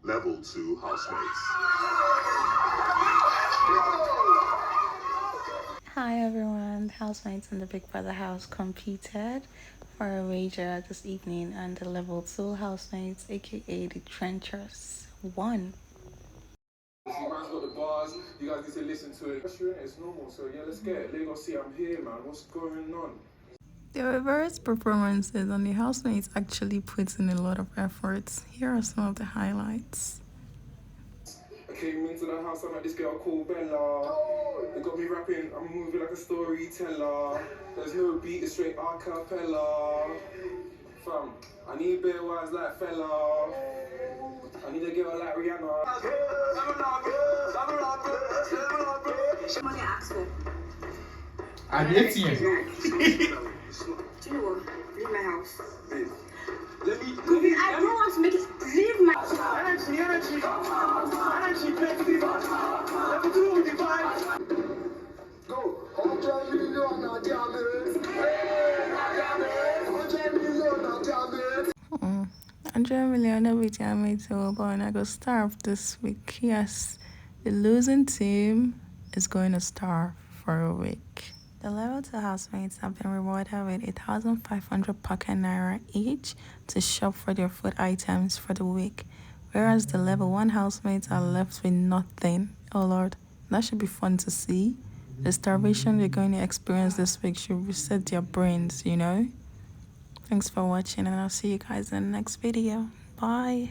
Level 2 housemates. Hi everyone, the housemates in the Big Brother house competed for a wager this evening, and the level 2 housemates, aka the Trenchers, won. You man's got the bars, you guys need to listen to it. It's normal, so yeah, let's get it. Lagos, see, I'm here, man. What's going on? There were various performances, and the housemates actually put in a lot of efforts. Here are some of the highlights. I came into the house, I met this girl called Bella. They got me rapping, I'm moving like a storyteller. There's no beat, it's straight a cappella. Fam, I need bare words like fella. I need a girl like Rihanna. Money asked for. I'm yet here. Do you know what? Leave my house. Let me. I don't want to make it. Leave my house. Energy, plenty. Let me do the vibe. Go. 100 million na damage. 100 million na damage. 100 million every time I tell, but I go starve this week. Yes, the losing team is going to starve for a week. The level 2 housemates have been rewarded with 1,500 pocket naira each to shop for their food items for the week, whereas the level 1 housemates are left with nothing. Oh Lord, that should be fun to see. The starvation they're going to experience this week should reset their brains, you know? Thanks for watching, and I'll see you guys in the next video. Bye.